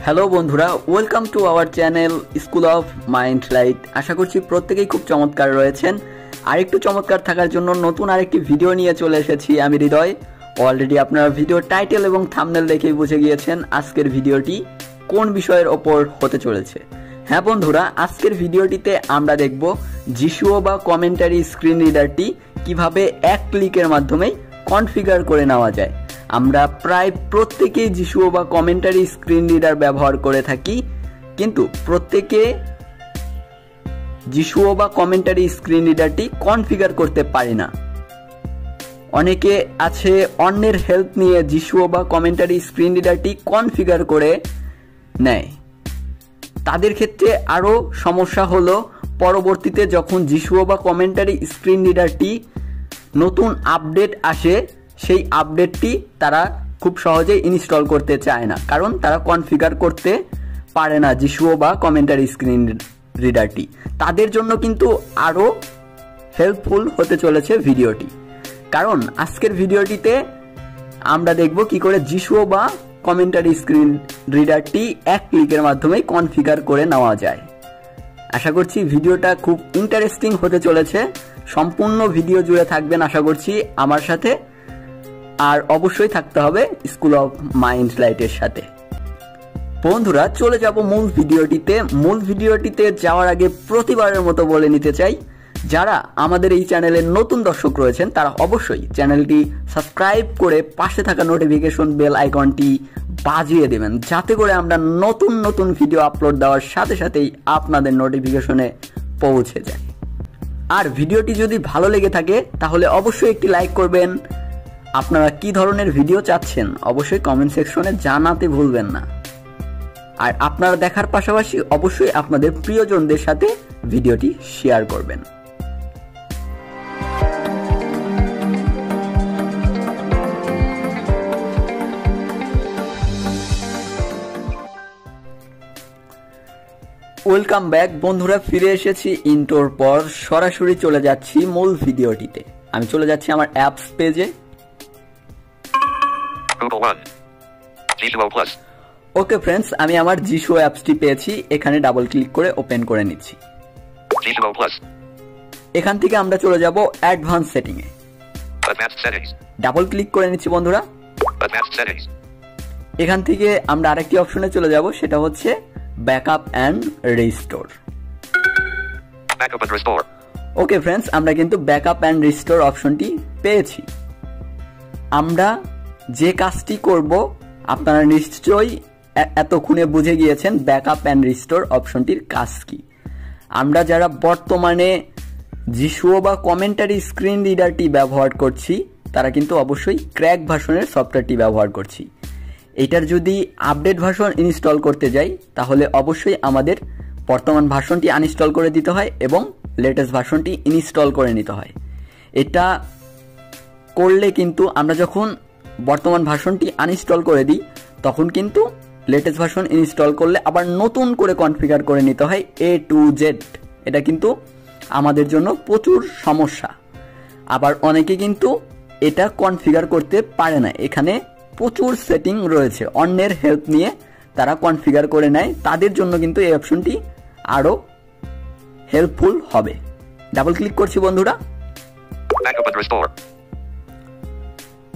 Hello বন্ধুরা, welcome to our channel school of mind light. আশা করছি প্রত্যেকেই খুব চমৎকার রয়েছেন। আরেকটু চমৎকার থাকার জন্য নতুন আরেকটি ভিডিও নিয়ে চলে এসেছি আমি হৃদয়। অলরেডি আপনারা ভিডিও টাইটেল এবং থাম্বনেল দেখেই বুঝে গিয়েছেন আজকের ভিডিওটি কোন বিষয়ের ওপর হতে চলেছে। হ্যাঁ বন্ধুরা, আজকের ভিডিওটিতে আমরা দেখব জিশুও বা কমেন্টারি স্ক্রিন রিডারটি কিভাবে এক ক্লিকের মাধ্যমে কনফিগার করে নেওয়া যায়। আমরা প্রায় প্রত্যেকেই জিশুও বা কমেন্টারি স্ক্রিন রিডার ব্যবহার করে থাকি, কিন্তু প্রত্যেকে জিশুও বা কমেন্টারি স্ক্রিন রিডারটি কনফিগার করতে পারে না। অনেকে আছে অন্যের হেল্প নিয়ে জিশুও বা কমেন্টারি স্ক্রিন রিডারটি কনফিগার করে নেয়। তাদের ক্ষেত্রে আরও সমস্যা হলো পরবর্তীতে যখন জিশুও বা কমেন্টারি স্ক্রিন রিডারটি নতুন আপডেট আসে, সেই আপডেটটি তারা খুব সহজেই ইনস্টল করতে চায় না, কারণ তারা কনফিগার করতে পারে না জিশুও বা কমেন্টারি স্ক্রিন রিডারটি। তাদের জন্য কিন্তু আরও হেল্পফুল হতে চলেছে ভিডিওটি, কারণ আজকের ভিডিওটিতে আমরা দেখব কি করে জিশুও বা কমেন্টারি স্ক্রিন রিডারটি এক ক্লিকের মাধ্যমে কনফিগার করে নেওয়া যায়। আশা করছি ভিডিওটা খুব ইন্টারেস্টিং হতে চলেছে। সম্পূর্ণ ভিডিও জুড়ে থাকবেন আশা করছি আমার সাথে, আর অবশ্যই থাকতে হবে স্কুল অফ মাইন্ড লাইটের সাথে। বন্ধুরা, চলে যাব মূল ভিডিওটিতে। মূল ভিডিওটিতে যাওয়ার আগে প্রতিবারের মতো বলে নিতে চাই, যারা আমাদের এই চ্যানেলের নতুন দর্শক রয়েছেন তারা অবশ্যই চ্যানেলটি সাবস্ক্রাইব করে পাশে থাকা নোটিফিকেশন বেল আইকনটি বাজিয়ে দেবেন, যাতে করে আমরা নতুন নতুন ভিডিও আপলোড দেওয়ার সাথে সাথেই আপনাদের নোটিফিকেশনে পৌঁছে যায়। আর ভিডিওটি যদি ভালো লেগে থাকে তাহলে অবশ্যই একটি লাইক করবেন। আপনারা কি ধরনের ভিডিও চাচ্ছেন অবশ্যই কমেন্ট সেকশনে জানাতে ভুলবেন না। আর আপনারা দেখার পাশাপাশি অবশ্যই আপনাদের প্রিয়জনদের সাথে ভিডিওটি শেয়ার করবেন। ওয়েলকাম ব্যাক বন্ধুরা, ফিরে এসেছি ইন্ট্রোর পর। সরাসরি চলে যাচ্ছি মূল ভিডিওটিতে। আমি চলে যাচ্ছি আমার অ্যাপস পেজে। ওকে ফ্রেন্ডস, আমি আমার জিশুও অ্যাপসটি পেয়েছি। এখানে ডাবল ক্লিক করে ওপেন করে নিচ্ছি। এখান থেকে আমরা চলে যাব অ্যাডভান্স সেটিং এ। ডাবল ক্লিক করে নিচ্ছি বন্ধুরা। এখান থেকে আমরা আরেকটি অপশনে চলে যাব, সেটা হচ্ছে backup and restore. Okay friends, আমরা কিন্তু ব্যাকআপ অ্যান্ড রিস্টোর অপশনটি পেয়েছি। আমরা যে কাজটি করব আপনারা নিশ্চয়ই এতক্ষণে বুঝে গিয়েছেন ব্যাকআপ অ্যান্ড রিস্টোর অপশনটির কাজ কি। আমরা যারা বর্তমানে জিশুও বা কমেন্টারি স্ক্রিন রিডারটি ব্যবহার করছি তারা কিন্তু অবশ্যই ক্র্যাক ভার্সনের সফটওয়্যারটি ব্যবহার করছি। এটার যদি আপডেট ভার্সন ইনস্টল করতে যাই তাহলে অবশ্যই আমাদের বর্তমান ভার্সনটি আনইনস্টল করে দিতে হয় এবং লেটেস্ট ভার্সনটি ইনস্টল করে নিতে হয়। এটা করলে কিন্তু আমরা যখন বর্তমান ভার্সনটি আনইনস্টল করে দিই তখন কিন্তু লেটেস্ট ভার্সন ইনস্টল করলে আবার নতুন করে কনফিগার করে নিতে হয় A to Z। এটা কিন্তু আমাদের জন্য প্রচুর সমস্যা। আবার অনেকে কিন্তু এটা কনফিগার করতে পারে না। এখানে প্রচুর সেটিং রয়েছে, অন্যের হেল্প নিয়ে তারা কনফিগার করে নেয়। তাদের জন্য কিন্তু এই অপশনটি আরো হেল্পফুল হবে। ডাবল ক্লিক করছি বন্ধুরা।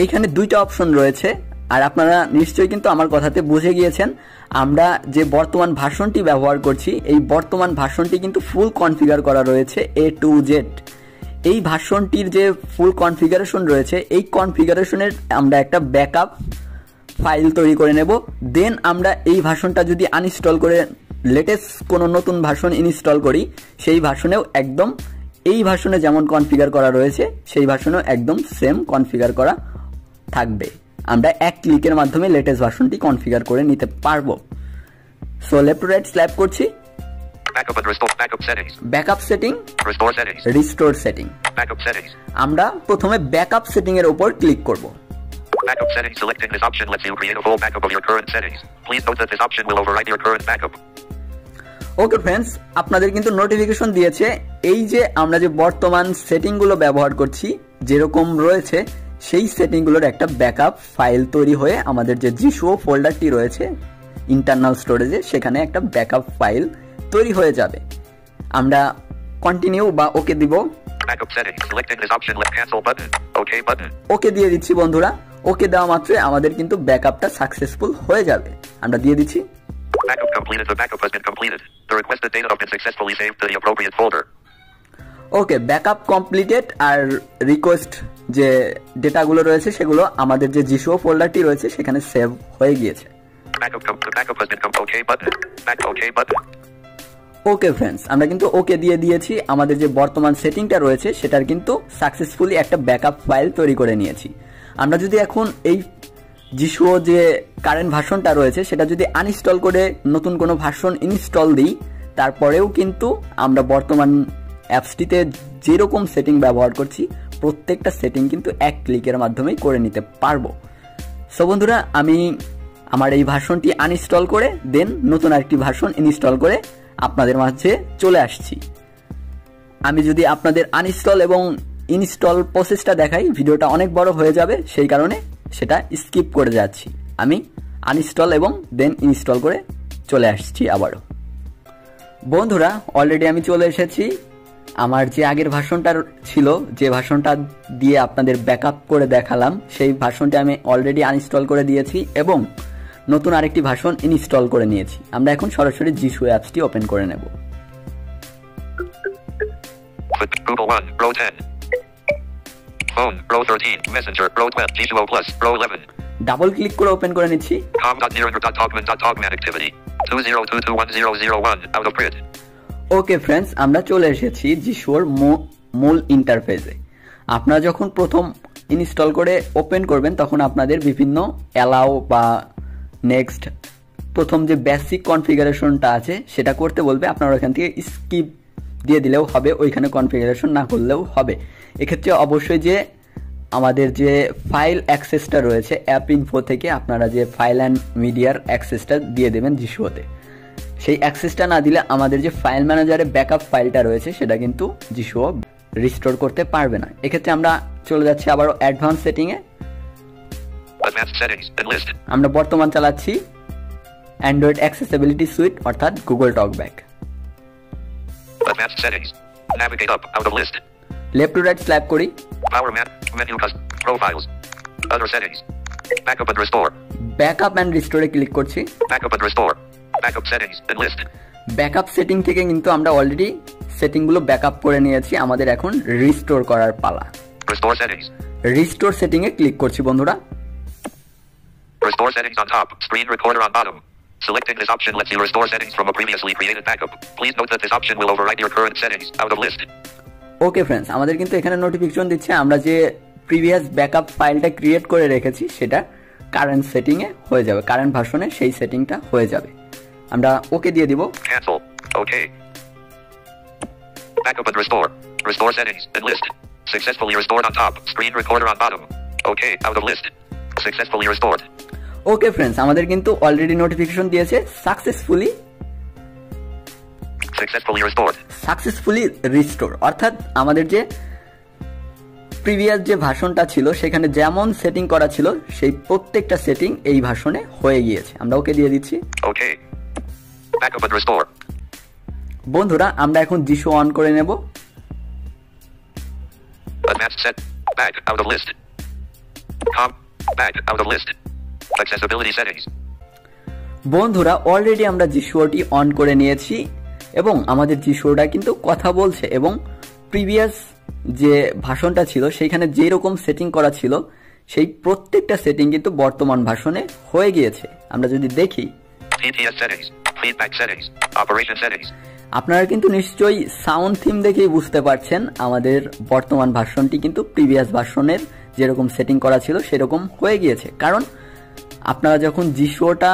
এইখানে দুইটা অপশন রয়েছে, আর আপনারা নিশ্চয়ই কিন্তু আমার কথাতে বুঝে গিয়েছেন। আমরা যে বর্তমান ভার্সনটি ব্যবহার করছি এই বর্তমান ভার্সনটি কিন্তু ফুল কনফিগার করা রয়েছে A to Z। এই ভার্সনটির যে ফুল কনফিগারেশন রয়েছে এই কনফিগারেশনের আমরা একটা ব্যাকআপ ফাইল তৈরি করে নেব। দেন আমরা এই ভার্সনটা যদি আনইনস্টল করে লেটেস্ট কোনো নতুন ভার্সন ইনস্টল করি, সেই ভার্সনেও একদম এই ভার্সনে যেমন কনফিগার করা রয়েছে সেই ভার্সনেও একদম সেম কনফিগার করা থাকবে। আমরা এক ক্লিকের মাধ্যমে লেটেস্ট ভার্সনটি কনফিগার করে নিতে পারবো। So left to right slap করছি। Backup setting, restore setting. আমরা প্রথমে ব্যাকআপ সেটিং এর উপর ক্লিক করব। Backup settings. Selecting this option lets you create a full backup of your current settings. Please note that this option will override your current backup. Okay friends, আপনাদের কিন্তু notification দিয়েছে এই যে আমরা যে বর্তমান সেটিংগুলো ব্যবহার করছি যেরকম রয়েছে সেই সেটিংগুলোর একটা ব্যাকআপ ফাইল তৈরি হয়ে আমাদের যে জিশুও ফোল্ডারটি রয়েছে ইন্টারনাল স্টোরেজে সেখানে একটা ব্যাকআপ ফাইল তৈরি হয়ে যাবে। আমরা কন্টিনিউ বা ওকে দিব। ওকে দিয়ে দিচ্ছি বন্ধুরা। ওকে দেওয়া মাত্রই আমাদের কিন্তু ব্যাকআপটা সাকসেসফুল হয়ে যাবে। আমরা দিয়ে দিচ্ছি Backup completed. The backup has been completed. The requested data have been successfully saved to the appropriate folder. Okay, backup completed. আর রিকোয়েস্ট যে ডেটাগুলো রয়েছে সেগুলো আমাদের যে জিশুও ফোল্ডারটি রয়েছে সেখানে সেভ হয়ে গিয়েছে। ওকে ফ্রেন্ডস, আমরা কিন্তু ওকে দিয়ে দিয়েছি। আমাদের যে বর্তমান সেটিংটা রয়েছে সেটার কিন্তু সাকসেসফুলি একটা ব্যাকআপ ফাইল তৈরি করে নিয়েছি। আমরা যদি এখন এই জিশুও যে কারেন্ট ভার্সনটা রয়েছে সেটা যদি আনইনস্টল করে নতুন কোনো ভার্সন ইনস্টল দিই, তারপরেও কিন্তু আমরা বর্তমান অ্যাপসটিতে যেরকম সেটিং ব্যবহার করছি প্রত্যেকটা সেটিং কিন্তু এক ক্লিকের মাধ্যমেই করে নিতে পারবো। সো বন্ধুরা, আমি আমার এই ভার্সনটি আনইনস্টল করে দেন নতুন আরেকটি ভার্সন ইনস্টল করে আপনাদের মাঝে চলে আসছি। আমি যদি আপনাদের আনইনস্টল এবং ইনস্টল প্রসেসটা দেখাই ভিডিওটা অনেক বড় হয়ে যাবে, সেই কারণে সেটা স্কিপ করে যাচ্ছি। আমি আনইনস্টল এবং দেন ইনস্টল করে চলে আসছি আবারও। বন্ধুরা, অলরেডি আমি চলে এসেছি। আমার যে আগের ভার্সনটা ছিল, যে ভার্সনটা দিয়ে আপনাদের ব্যাকআপ করে দেখালাম, সেই ভার্সনটি আমি অলরেডি আনইনস্টল করে দিয়েছি এবং নতুন আরেকটি ভার্সন ইনস্টল করে নিয়েছি। আমরা এখন সরাসরি জিশু অ্যাপসটি ওপেন করে নেব। Google 1, Pro 10. Phone, Pro 13, Messenger, Pro 12, Jieshuo Plus, Pro 11. Double click করে ওপেন করে নিচ্ছি। com.nearinger.togman.togman activity 20221001 out of print. Okay friends, আমরা চলে এসেছি জিশুর মূল ইন্টারফেসে। আপনারা যখন প্রথম ইনস্টল করে ওপেন করবেন তখন আপনাদের বিভিন্ন অ্যালাউ বা নেক্সট প্রথম যে বেসিক কনফিগারেশনটা আছে সেটা করতে বলবে। আপনারা ওইখান থেকে স্কিপ দিয়ে দিলেও হবে, ওইখানে কনফিগারেশন না করলেও হবে। এক্ষেত্রে অবশ্যই যে আমাদের যে ফাইল অ্যাক্সেসটা রয়েছে অ্যাপ ইনফো থেকে আপনারা যে ফাইল অ্যান্ড মিডিয়ার অ্যাক্সেসটা দিয়ে দেবেন জিশুতে। সেই অ্যাক্সেসটা না দিলে আমাদের যে ফাইল ম্যানেজারে ব্যাকআপ ফাইলটা রয়েছে সেটা কিন্তু জিশুও রিস্টোর করতে পারবে না। এক্ষেত্রে আমরা চলে যাচ্ছি আবারও অ্যাডভান্স সেটিংয়ে। আমরা বর্তমান চালাচ্ছি অ্যান্ড্রয়েড অ্যাক্সেসিবিলিটি সুইট অর্থাৎ Google talkback. Left to right slap করি। ব্যাকআপ এন্ড রিস্টোরে ক্লিক করছি। ব্যাকআপ সেটিং থেকে কিন্তু আমরা অলরেডি সেটিংগুলো ব্যাকআপ করে নিয়েছি। আমাদের এখন রিস্টোর করার পালা। রিস্টোর সেটিং এ ক্লিক করছি বন্ধুরা। Restore settings on top, screen recorder on bottom. Selecting this option lets you restore settings from a previously created backup. Please note that this option will override your current settings out of list. Okay friends, আমাদের কিন্তু এখানে notification দিচ্ছে আমরা যে previous backup ফাইলটা create করে রেখেছি সেটা কারেন্ট সেটিং এ হয়ে যাবে, কারেন্ট ভার্সনে সেই সেটিংটা হয়ে যাবে। আমরা ওকে দিয়ে দিব। Cancel. Okay. Backup and restore. Restore settings and list. Successfully restored on top, screen recorder on bottom. Okay, out of list. Successfully restored. Okay friends, আমাদের কিন্তু অলরেডি নোটিফিকেশন দিয়েছে সাকসেসফুলি রিস্টোর, অর্থাৎ আমাদের যে প্রিভিয়াস যে ভার্সনটা ছিল সেখানে যেমন সেটিং করা ছিল সেই প্রত্যেকটা সেটিং এই ভার্সনে হয়ে গিয়েছে। আমরা ওকে দিয়ে দিচ্ছি। ওকে, ব্যাকআপ এন্ড রিস্টোর। বন্ধুরা, আমরা এখন জিশু অন করে নেব। Advanced set back out of list. Back out of list. Accessibility settings. বন্ধুরা, অলরেডি আমরা জিশুটি অন করে নিয়েছি এবং আমাদের জিশুটা কিন্তু কথা বলছে এবং প্রিভিয়াস যে ভার্সনটা ছিল সেইখানে যে রকম সেটিং করা ছিল সেই প্রত্যেকটা সেটিং কিন্তু বর্তমান ভার্সনে হয়ে গিয়েছে। আমরা যদি দেখি TTS settings, feedback settings, operation settings. আপনারা কিন্তু নিশ্চয়ই সাউন্ড থিম দেখেই বুঝতে পারছেন আমাদের বর্তমান ভার্সনটি কিন্তু প্রিভিয়াস ভার্সনের যেরকম সেটিং করা ছিল সেরকম হয়ে গিয়েছে। কারণ আপনারা যখন জিশুটা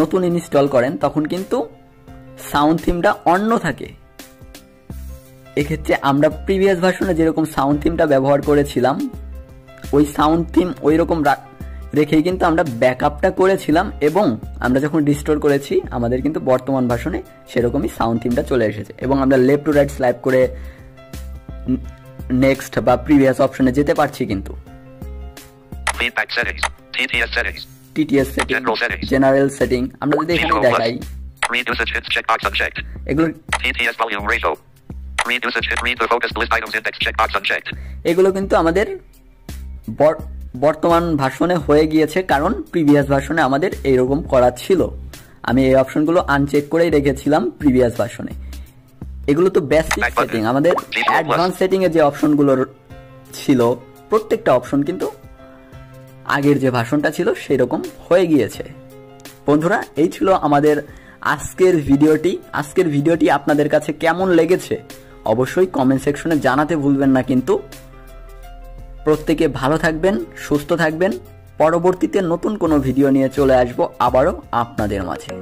নতুন ইনস্টল করেন তখন কিন্তু সাউন্ড থিমটা অন্য থাকে। এক্ষেত্রে আমরা প্রিভিয়াস ভার্সনে যেরকম সাউন্ড থিমটা ব্যবহার করেছিলাম ওই সাউন্ড থিম ওই রকম রেখেই কিন্তু আমরা ব্যাকআপটা করেছিলাম এবং আমরা যখন রিস্টোর করেছি আমাদের কিন্তু বর্তমান ভার্সনে সেরকমই সাউন্ড থিমটা চলে এসেছে এবং আমরা লেফট টু রাইট স্লাইপ করে নেক্সট বা প্রিভিয়াস অপশনে যেতে পারছি। কিন্তু feedback settings, TTS settings, TTS setting, General settings. General setting. আমরা যদি এখানে Jieshuo দেখাই plus. Read usage hits checkbox unchecked. এগুলো TTS volume ratio. Read usage hit. Read the focused list items index checkbox unchecked. এগুলো কিন্তু আমাদের বর্তমান ভার্সনে হয়ে গিয়েছে, কারণ প্রিভিয়াস ভার্সনে আমাদের এইরকম করা ছিল। আমি এই অপশনগুলো আনচেক করেই রেখেছিলাম প্রিভিয়াস ভার্সনে। এগুলো তো বেসিক সেটিং। আমাদের অ্যাডভান্স সেটিং এ যে অপশনগুলো ছিল প্রত্যেকটা অপশন কিন্তু আগের যে ভার্সনটা ছিল সেই রকম হয়ে গিয়েছে। বন্ধুরা, এই ছিল আমাদের আজকের ভিডিওটি। আজকের ভিডিওটি আপনাদের কাছে কেমন লেগেছে অবশ্যই কমেন্ট সেকশনে জানাতে ভুলবেন না। কিন্তু প্রত্যেকে ভালো থাকবেন, সুস্থ থাকবেন। পরবর্তীতে নতুন কোনো ভিডিও নিয়ে চলে আসবো আবারও আপনাদের মাঝে।